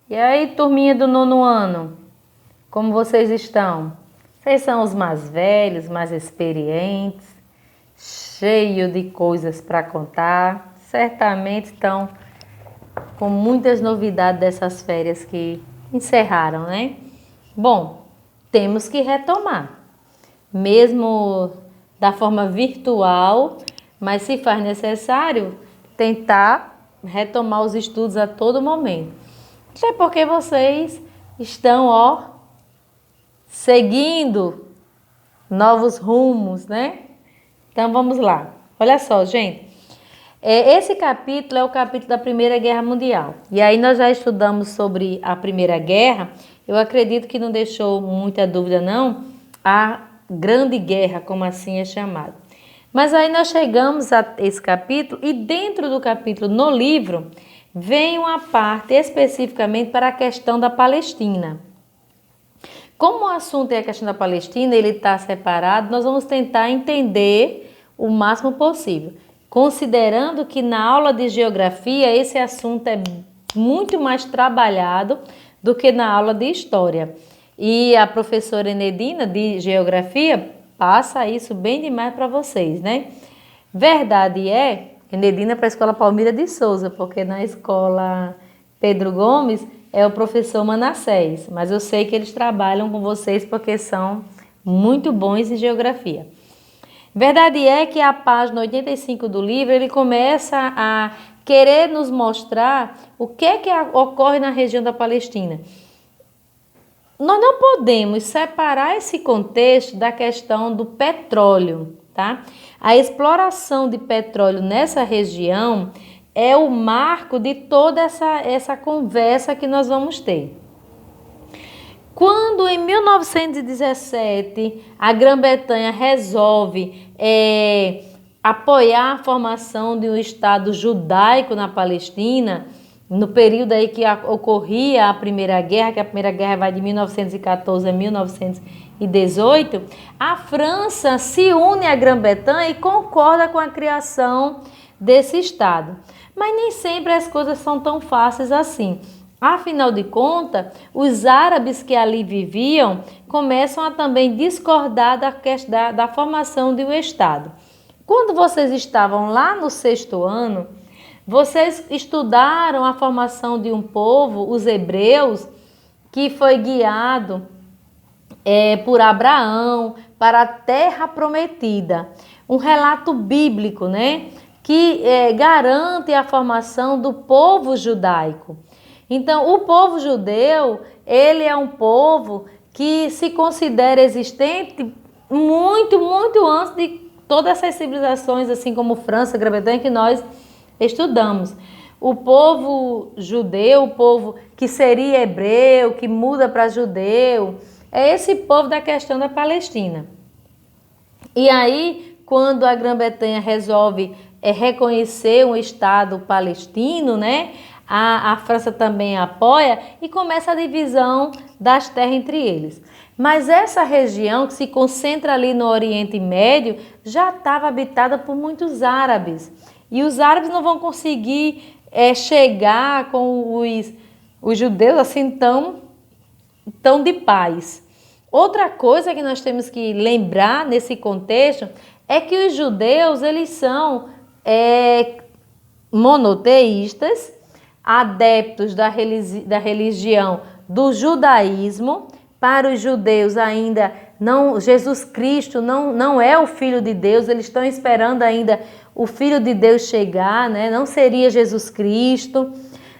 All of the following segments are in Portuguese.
E aí, turminha do 9º ano, como vocês estão? Vocês são os mais velhos, mais experientes, cheio de coisas para contar. Certamente estão com muitas novidades dessas férias que encerraram, né? Bom, temos que retomar, mesmo da forma virtual, mas se faz necessário tentar retomar os estudos a todo momento. Até porque vocês estão, seguindo novos rumos, né? Então vamos lá. Olha só, gente. Esse capítulo é o capítulo da Primeira Guerra Mundial. E aí nós já estudamos sobre a Primeira Guerra. Eu acredito que não deixou muita dúvida, não, a Grande Guerra, como assim é chamado. Mas aí nós chegamos a esse capítulo e dentro do capítulo, no livro, vem uma parte especificamente para a questão da Palestina. Como o assunto é a questão da Palestina, ele está separado, nós vamos tentar entender o máximo possível. Considerando que na aula de geografia esse assunto é muito mais trabalhado do que na aula de história. E a professora Enedina de geografia passa isso bem demais para vocês, né? Verdade é, Enedina para a escola Palmira de Souza, porque na escola Pedro Gomes é o professor Manassés, mas eu sei que eles trabalham com vocês porque são muito bons em geografia. Verdade é que a página 85 do livro, ele começa a querer nos mostrar o que é que ocorre na região da Palestina. Nós não podemos separar esse contexto da questão do petróleo, tá? A exploração de petróleo nessa região é o marco de toda essa conversa que nós vamos ter. Quando em 1917 a Grã-Bretanha resolve apoiar a formação de um Estado judaico na Palestina, no período aí que ocorria a Primeira Guerra, que a Primeira Guerra vai de 1914 a 1918, a França se une à Grã-Bretanha e concorda com a criação desse Estado. Mas nem sempre as coisas são tão fáceis assim. Afinal de contas, os árabes que ali viviam começam a também discordar da formação de um Estado. Quando vocês estavam lá no 6º ano, vocês estudaram a formação de um povo, os hebreus, que foi guiado por Abraão para a terra prometida. Um relato bíblico, né? Que garante a formação do povo judaico. Então, o povo judeu, ele é um povo que se considera existente muito, muito antes de todas essas civilizações, assim como França, Grã-Bretanha, que nós estudamos. O povo judeu, o povo que seria hebreu, que muda para judeu, é esse povo da questão da Palestina. E aí, quando a Grã-Bretanha resolve reconhecer um Estado palestino, né? A França também apoia e começa a divisão das terras entre eles. Mas essa região que se concentra ali no Oriente Médio já estava habitada por muitos árabes. E os árabes não vão conseguir chegar com os judeus assim tão de paz. Outra coisa que nós temos que lembrar nesse contexto é que os judeus eles são monoteístas, adeptos da religião do judaísmo. Para os judeus ainda não, Jesus Cristo não é o Filho de Deus, eles estão esperando ainda o Filho de Deus chegar, né? Não seria Jesus Cristo.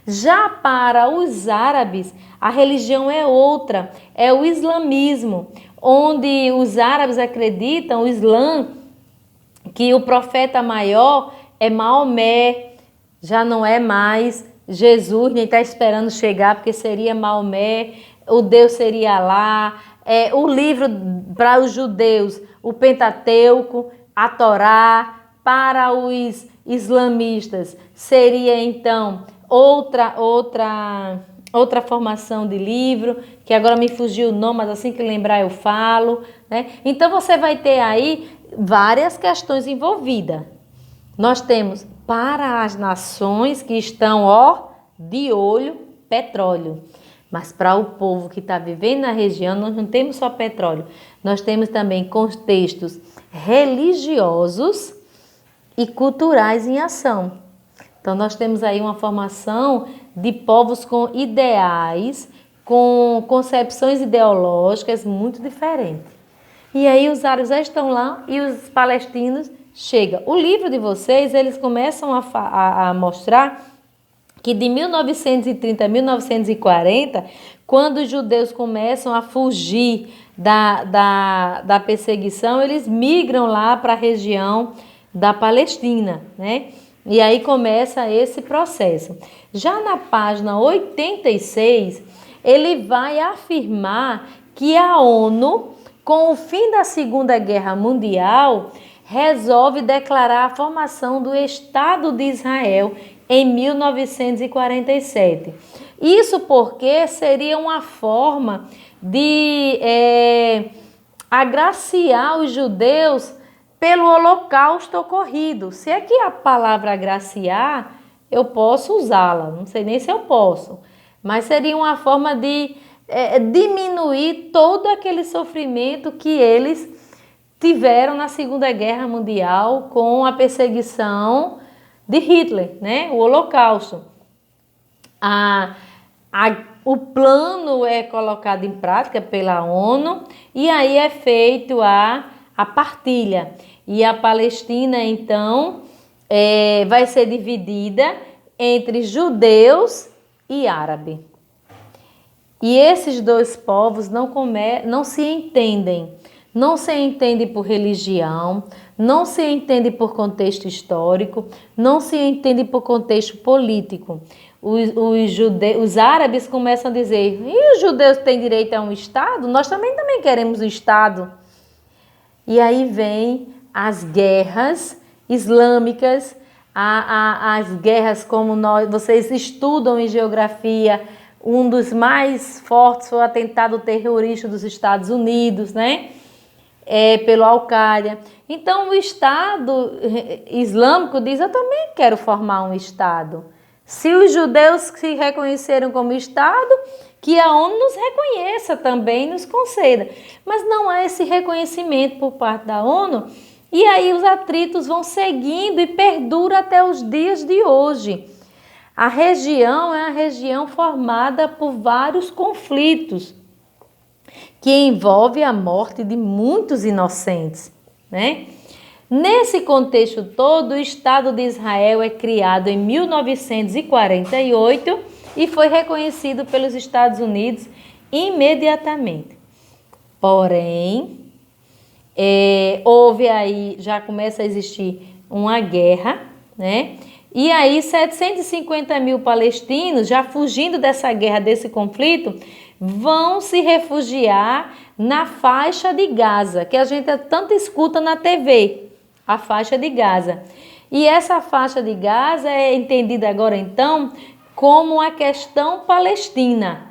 Já para os árabes, a religião é outra, é o islamismo, onde os árabes acreditam, o Islã, que o profeta maior é Maomé, já não é mais Jesus, nem está esperando chegar, porque seria Maomé, o Deus seria Alá, o livro para os judeus, o Pentateuco, a Torá, para os islamistas seria então outra formação de livro, que agora me fugiu o nome, mas assim que lembrar eu falo, né? Então você vai ter aí várias questões envolvidas. Nós temos para as nações que estão, de olho, petróleo. Mas para o povo que está vivendo na região, nós não temos só petróleo, nós temos também contextos religiosos e culturais em ação. Então, nós temos aí uma formação de povos com ideais, com concepções ideológicas muito diferentes. E aí os árabes já estão lá e os palestinos chegam. O livro de vocês, eles começam a mostrar que de 1930 a 1940, quando os judeus começam a fugir da perseguição, eles migram lá para a região da Palestina, né? E aí começa esse processo. Já na página 86, ele vai afirmar que a ONU, com o fim da Segunda Guerra Mundial, resolve declarar a formação do Estado de Israel em 1947. Isso porque seria uma forma de agraciar os judeus pelo holocausto ocorrido. Se é que a palavra agraciar, eu posso usá-la, não sei nem se eu posso, mas seria uma forma de diminuir todo aquele sofrimento que eles tiveram na Segunda Guerra Mundial com a perseguição de Hitler, né? O Holocausto. O plano é colocado em prática pela ONU e aí é feito a partilha. E a Palestina, então, vai ser dividida entre judeus e árabes. E esses dois povos não se entendem. Não se entende por religião, não se entende por contexto histórico, não se entende por contexto político. Os árabes começam a dizer, e os judeus têm direito a um Estado? Nós também queremos um Estado. E aí vem as guerras islâmicas, as guerras como vocês estudam em geografia, um dos mais fortes foi o atentado terrorista dos Estados Unidos, né? Pelo Al-Qaeda. Então o Estado Islâmico diz, eu também quero formar um Estado. Se os judeus se reconheceram como Estado, que a ONU nos reconheça também, nos conceda. Mas não há esse reconhecimento por parte da ONU, e aí os atritos vão seguindo e perduram até os dias de hoje. A região é uma região formada por vários conflitos, que envolve a morte de muitos inocentes, né? Nesse contexto todo, o Estado de Israel é criado em 1948 e foi reconhecido pelos Estados Unidos imediatamente. Porém, houve aí, já começa a existir uma guerra, né? E aí 750 mil palestinos, já fugindo dessa guerra, desse conflito, vão se refugiar na faixa de Gaza, que a gente tanto escuta na TV, a faixa de Gaza. E essa faixa de Gaza é entendida agora então como a questão palestina,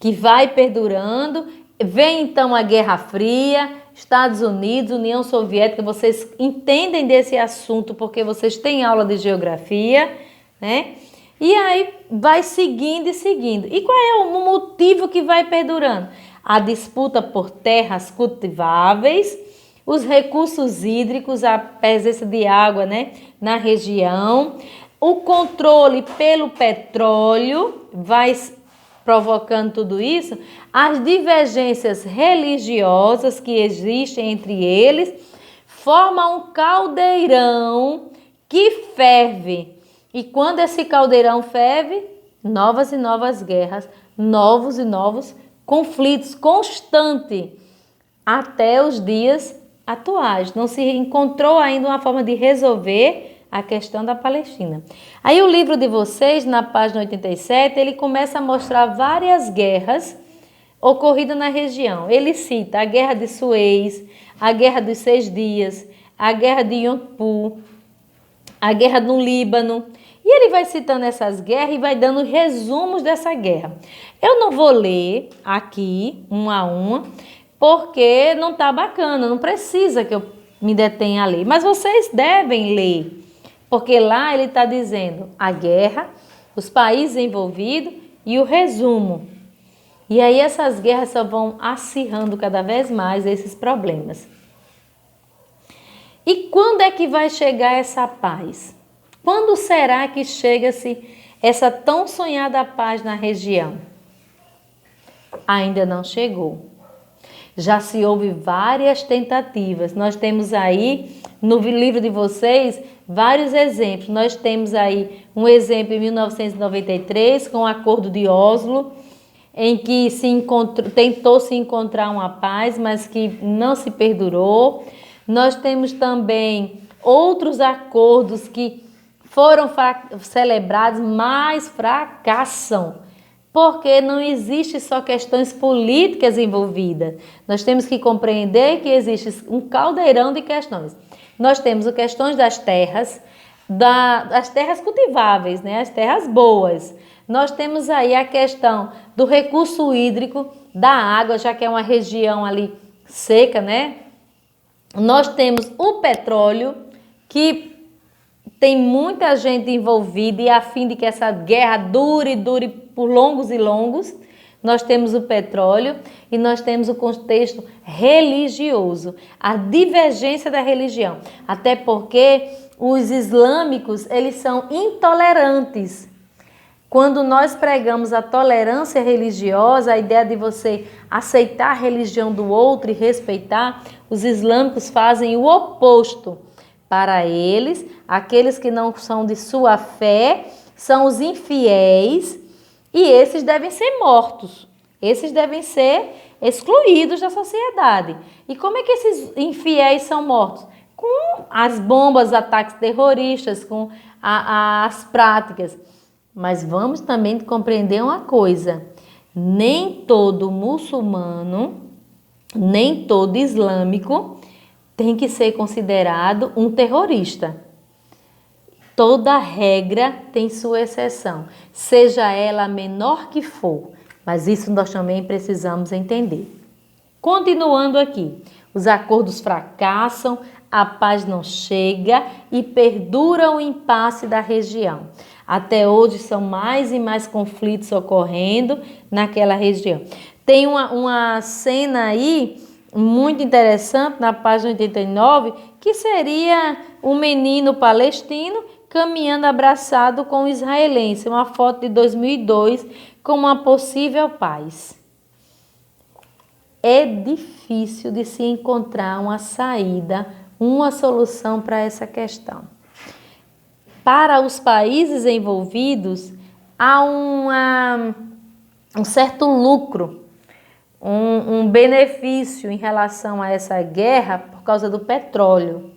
que vai perdurando. Vem então a Guerra Fria, Estados Unidos, União Soviética, vocês entendem desse assunto porque vocês têm aula de geografia, né? E aí vai seguindo e seguindo. E qual é o motivo que vai perdurando? A disputa por terras cultiváveis, os recursos hídricos, a presença de água, né, na região, o controle pelo petróleo vai provocando tudo isso, as divergências religiosas que existem entre eles, formam um caldeirão que ferve. E quando esse caldeirão ferve, novas e novas guerras, novos e novos conflitos constantes, até os dias atuais. Não se encontrou ainda uma forma de resolver a questão da Palestina. Aí o livro de vocês, na página 87, ele começa a mostrar várias guerras ocorridas na região. Ele cita a Guerra de Suez, a Guerra dos 6 Dias, a Guerra de Yom Kippur, a Guerra no Líbano. E ele vai citando essas guerras e vai dando resumos dessa guerra. Eu não vou ler aqui, uma a uma, porque não está bacana, não precisa que eu me detenha a ler. Mas vocês devem ler, porque lá ele está dizendo a guerra, os países envolvidos e o resumo. E aí essas guerras só vão acirrando cada vez mais esses problemas. E quando é que vai chegar essa paz? Quando será que chega-se essa tão sonhada paz na região? Ainda não chegou. Já se houve várias tentativas. Nós temos aí, no livro de vocês, vários exemplos. Nós temos aí um exemplo em 1993, com o Acordo de Oslo, em que tentou se encontrar uma paz, mas que não se perdurou. Nós temos também outros acordos que foram celebrados, mas fracassam, porque não existe só questões políticas envolvidas. Nós temos que compreender que existe um caldeirão de questões. Nós temos as questões das terras, das terras cultiváveis, né? As terras boas. Nós temos aí a questão do recurso hídrico, da água, já que é uma região ali seca, né? Nós temos o petróleo, que tem muita gente envolvida e a fim de que essa guerra dure por longos e longos. Nós temos o petróleo e nós temos o contexto religioso, a divergência da religião. Até porque os islâmicos, eles são intolerantes. Quando nós pregamos a tolerância religiosa, a ideia de você aceitar a religião do outro e respeitar, os islâmicos fazem o oposto. Para eles, aqueles que não são de sua fé são os infiéis e esses devem ser mortos. Esses devem ser excluídos da sociedade. E como é que esses infiéis são mortos? Com as bombas, ataques terroristas, com as práticas. Mas vamos também compreender uma coisa. Nem todo muçulmano, nem todo islâmico tem que ser considerado um terrorista. Toda regra tem sua exceção, seja ela a menor que for, mas isso nós também precisamos entender. Continuando aqui, os acordos fracassam, a paz não chega e perdura o impasse da região. Até hoje são mais e mais conflitos ocorrendo naquela região. Tem uma cena aí muito interessante na página 89, que seria um menino palestino caminhando abraçado com um israelense, uma foto de 2002 com uma possível paz. É difícil de se encontrar uma saída, uma solução para essa questão. Para os países envolvidos, há um certo lucro, um benefício em relação a essa guerra por causa do petróleo.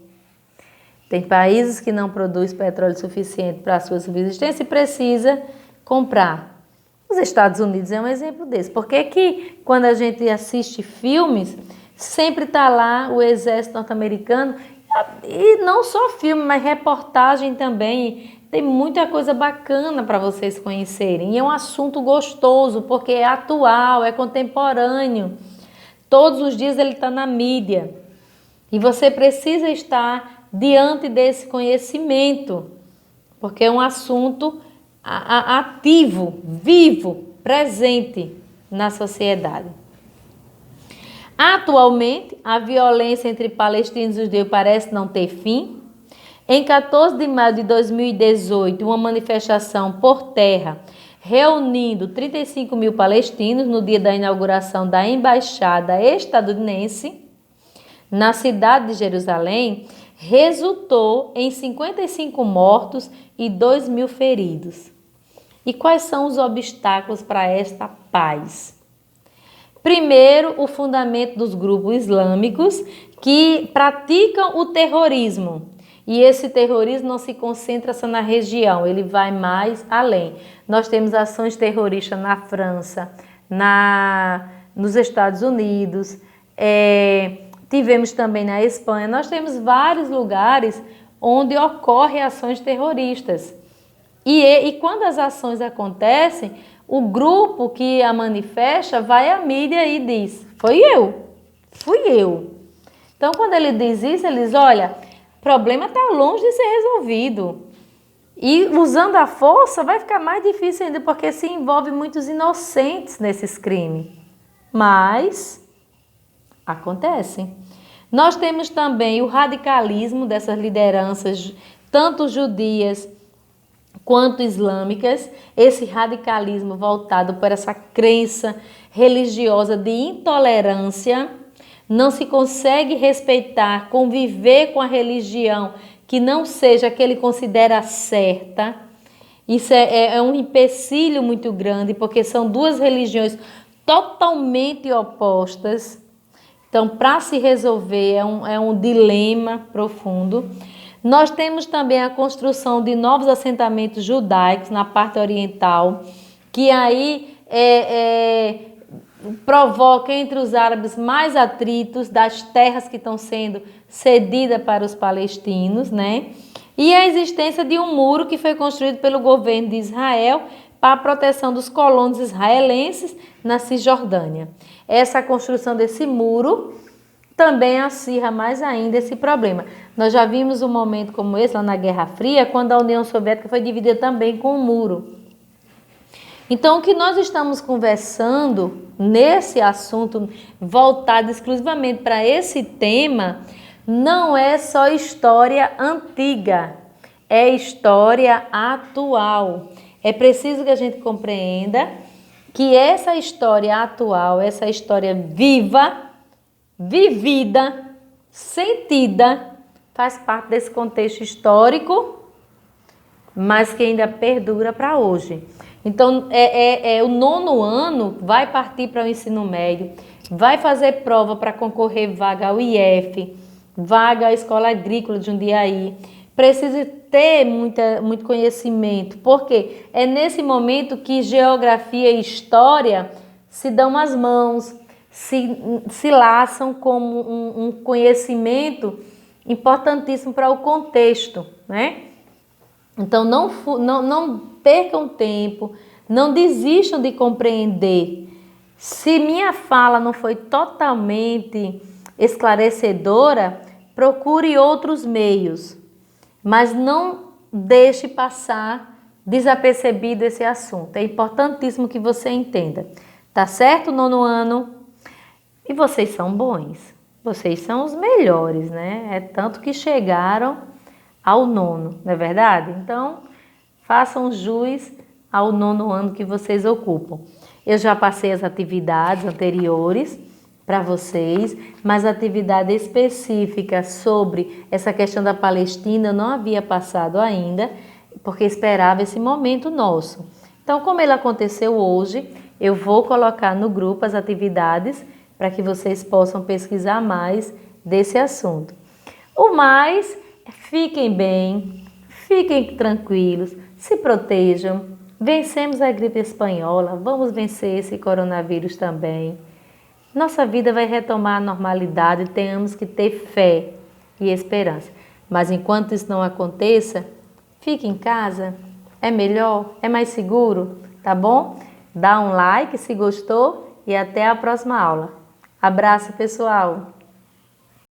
Tem países que não produzem petróleo suficiente para a sua subsistência e precisa comprar. Os Estados Unidos é um exemplo desse. Por que que quando a gente assiste filmes, sempre está lá o exército norte-americano, e não só filme, mas reportagem também. Tem muita coisa bacana para vocês conhecerem. E é um assunto gostoso, porque é atual, é contemporâneo. Todos os dias ele está na mídia. E você precisa estar diante desse conhecimento, porque é um assunto ativo, vivo, presente na sociedade. Atualmente, a violência entre palestinos e judeus parece não ter fim. Em 14 de maio de 2018, uma manifestação por terra reunindo 35 mil palestinos no dia da inauguração da embaixada estadunidense na cidade de Jerusalém resultou em 55 mortos e 2 mil feridos. E quais são os obstáculos para esta paz? Primeiro, o fundamento dos grupos islâmicos que praticam o terrorismo. E esse terrorismo não se concentra só na região, ele vai mais além. Nós temos ações terroristas na França, nos Estados Unidos, tivemos também na Espanha. Nós temos vários lugares onde ocorrem ações terroristas. E quando as ações acontecem, o grupo que a manifesta vai à mídia e diz: fui eu. Então, quando ele diz isso, ele diz: olha, o problema está longe de ser resolvido. E usando a força vai ficar mais difícil ainda, porque se envolve muitos inocentes nesses crimes. Mas acontecem. Nós temos também o radicalismo dessas lideranças, tanto judias quanto islâmicas, esse radicalismo voltado por essa crença religiosa de intolerância, não se consegue respeitar, conviver com a religião que não seja a que ele considera certa. Isso é um empecilho muito grande, porque são duas religiões totalmente opostas. Então, para se resolver, é um dilema profundo. Nós temos também a construção de novos assentamentos judaicos na parte oriental, que aí provoca entre os árabes mais atritos das terras que estão sendo cedidas para os palestinos, né? E a existência de um muro que foi construído pelo governo de Israel para a proteção dos colonos israelenses na Cisjordânia. Essa construção desse muro também acirra mais ainda esse problema. Nós já vimos um momento como esse lá na Guerra Fria, quando a União Soviética foi dividida também com um muro. Então, o que nós estamos conversando nesse assunto, voltado exclusivamente para esse tema, não é só história antiga, é história atual. É preciso que a gente compreenda que essa história atual, essa história viva, vivida, sentida, faz parte desse contexto histórico, mas que ainda perdura para hoje. Então, o 9º ano vai partir para o ensino médio, vai fazer prova para concorrer vaga ao IF, vaga à Escola Agrícola de Jundiaí. Precisa ter muito conhecimento, porque é nesse momento que geografia e história se dão as mãos, se laçam como um conhecimento importantíssimo para o contexto, né? Então, não percam tempo, não desistam de compreender. Se minha fala não foi totalmente esclarecedora, procure outros meios, mas não deixe passar desapercebido esse assunto. É importantíssimo que você entenda. Tá certo, 9º ano? E vocês são bons, vocês são os melhores, né? É tanto que chegaram ao 9º, não é verdade? Então, façam jus ao 9º ano que vocês ocupam. Eu já passei as atividades anteriores para vocês, mas atividade específica sobre essa questão da Palestina eu não havia passado ainda, porque esperava esse momento nosso. Então, como ele aconteceu hoje, eu vou colocar no grupo as atividades para que vocês possam pesquisar mais desse assunto. O mais, fiquem bem, fiquem tranquilos, se protejam, vencemos a gripe espanhola, vamos vencer esse coronavírus também. Nossa vida vai retomar a normalidade, tenhamos que ter fé e esperança. Mas enquanto isso não aconteça, fique em casa, é melhor, é mais seguro, tá bom? Dá um like se gostou e até a próxima aula. Abraço, pessoal!